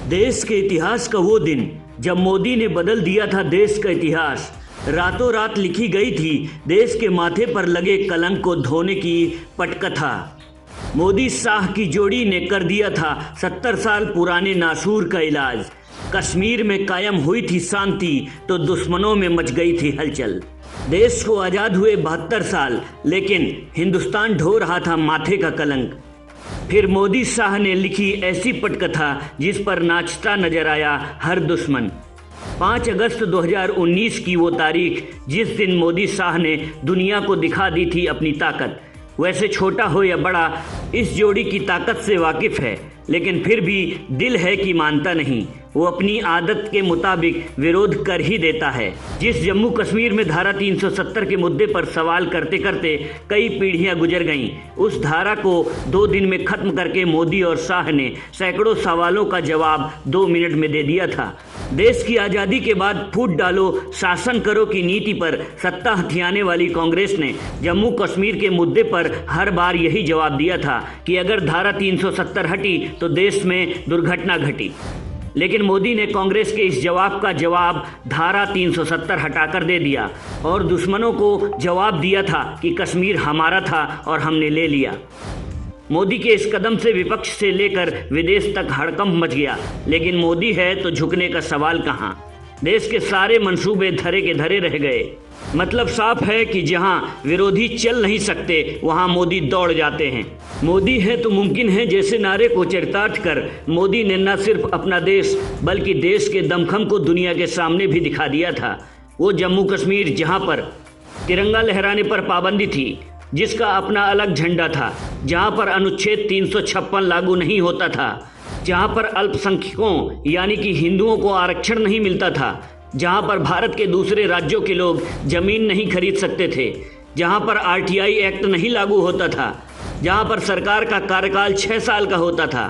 देश के इतिहास का वो दिन जब मोदी ने बदल दिया था देश का इतिहास। रातों रात लिखी गई थी देश के माथे पर लगे कलंक को धोने की पटकथा। मोदी शाह की जोड़ी ने कर दिया था 70 साल पुराने नासूर का इलाज। कश्मीर में कायम हुई थी शांति तो दुश्मनों में मच गई थी हलचल। देश को आज़ाद हुए 72 साल, लेकिन हिंदुस्तान ढो रहा था माथे का कलंक। फिर मोदी शाह ने लिखी ऐसी पटकथा जिस पर नाचता नजर आया हर दुश्मन। 5 अगस्त 2019 की वो तारीख जिस दिन मोदी शाह ने दुनिया को दिखा दी थी अपनी ताकत। वैसे छोटा हो या बड़ा, इस जोड़ी की ताकत से वाकिफ है, लेकिन फिर भी दिल है कि मानता नहीं। वो अपनी आदत के मुताबिक विरोध कर ही देता है। जिस जम्मू कश्मीर में धारा 370 के मुद्दे पर सवाल करते करते कई पीढ़ियां गुजर गईं, उस धारा को 2 दिन में खत्म करके मोदी और शाह ने सैकड़ों सवालों का जवाब 2 मिनट में दे दिया था। देश की आज़ादी के बाद फूट डालो शासन करो की नीति पर सत्ता हथियाने वाली कांग्रेस ने जम्मू कश्मीर के मुद्दे पर हर बार यही जवाब दिया था कि अगर धारा 370 हटी तो देश में दुर्घटना घटी। लेकिन मोदी ने कांग्रेस के इस जवाब का जवाब धारा 370 हटाकर दे दिया और दुश्मनों को जवाब दिया था कि कश्मीर हमारा था और हमने ले लिया। मोदी के इस कदम से विपक्ष से लेकर विदेश तक हड़कंप मच गया, लेकिन मोदी है तो झुकने का सवाल कहाँ। देश के सारे मंसूबे धरे के धरे रह गए। मतलब साफ है कि जहां विरोधी चल नहीं सकते वहां मोदी दौड़ जाते हैं। मोदी है तो मुमकिन है जैसे नारे को चरितार्थ कर मोदी ने न सिर्फ अपना देश बल्कि देश के दमखम को दुनिया के सामने भी दिखा दिया था। वो जम्मू कश्मीर जहां पर तिरंगा लहराने पर पाबंदी थी, जिसका अपना अलग झंडा था, जहां पर अनुच्छेद 356 लागू नहीं होता था, जहां पर अल्पसंख्यकों यानी कि हिंदुओं को आरक्षण नहीं मिलता था, जहां पर भारत के दूसरे राज्यों के लोग जमीन नहीं खरीद सकते थे, जहां पर आरटीआई एक्ट नहीं लागू होता था, जहां पर सरकार का कार्यकाल 6 साल का होता था,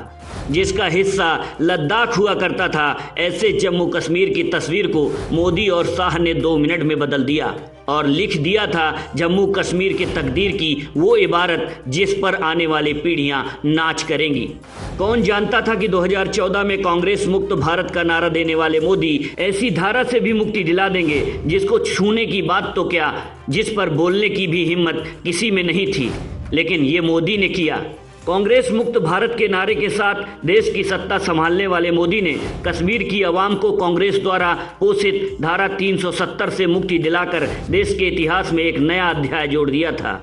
जिसका हिस्सा लद्दाख हुआ करता था। ऐसे जम्मू कश्मीर की तस्वीर को मोदी और शाह ने 2 मिनट में बदल दिया और लिख दिया था जम्मू कश्मीर की तकदीर की वो इबारत जिस पर आने वाली पीढ़ियां नाच करेंगी। कौन जानता था कि 2014 में कांग्रेस मुक्त भारत का नारा देने वाले मोदी ऐसी धारा से भी मुक्ति दिला देंगे जिसको छूने की बात तो क्या, जिस पर बोलने की भी हिम्मत किसी में नहीं थी, लेकिन ये मोदी ने किया। कांग्रेस मुक्त भारत के नारे के साथ देश की सत्ता संभालने वाले मोदी ने कश्मीर की आवाम को कांग्रेस द्वारा पोषित धारा 370 से मुक्ति दिलाकर देश के इतिहास में एक नया अध्याय जोड़ दिया था।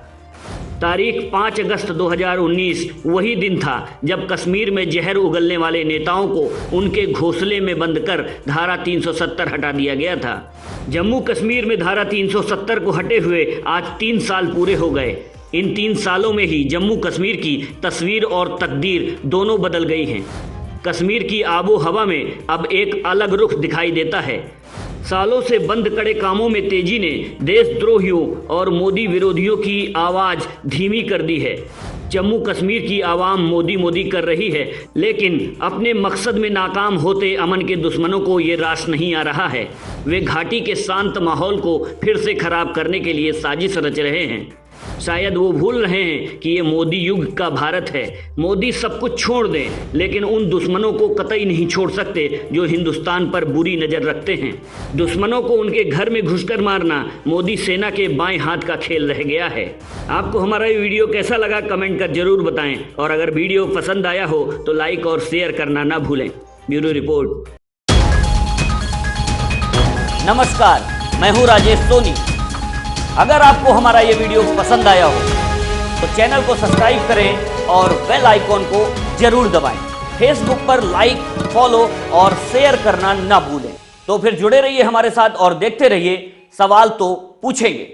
तारीख 5 अगस्त 2019 वही दिन था जब कश्मीर में जहर उगलने वाले नेताओं को उनके घोंसले में बंद कर धारा 370 हटा दिया गया था। जम्मू कश्मीर में धारा 370 को हटे हुए आज 3 साल पूरे हो गए। इन 3 सालों में ही जम्मू कश्मीर की तस्वीर और तकदीर दोनों बदल गई हैं। कश्मीर की आबो हवा में अब एक अलग रुख दिखाई देता है। सालों से बंद कड़े कामों में तेजी ने देशद्रोहियों और मोदी विरोधियों की आवाज़ धीमी कर दी है। जम्मू कश्मीर की आवाम मोदी मोदी कर रही है, लेकिन अपने मकसद में नाकाम होते अमन के दुश्मनों को ये रास नहीं आ रहा है। वे घाटी के शांत माहौल को फिर से खराब करने के लिए साजिश रच रहे हैं। शायद वो भूल रहे हैं कि ये मोदी युग का भारत है। मोदी सब कुछ छोड़ दें, लेकिन उन दुश्मनों को कतई नहीं छोड़ सकते जो हिंदुस्तान पर बुरी नज़र रखते हैं। दुश्मनों को उनके घर में घुसकर मारना मोदी सेना के बाएं हाथ का खेल रह गया है। आपको हमारा ये वीडियो कैसा लगा कमेंट कर जरूर बताएं, और अगर वीडियो पसंद आया हो तो लाइक और शेयर करना ना भूलें। Bureau report. नमस्कार, मैं हूँ राजेश सोनी। अगर आपको हमारा ये वीडियो पसंद आया हो तो चैनल को सब्सक्राइब करें और बेल आइकॉन को जरूर दबाएं। फेसबुक पर लाइक, फॉलो और शेयर करना ना भूलें। तो फिर जुड़े रहिए हमारे साथ और देखते रहिए सवाल तो पूछेंगे।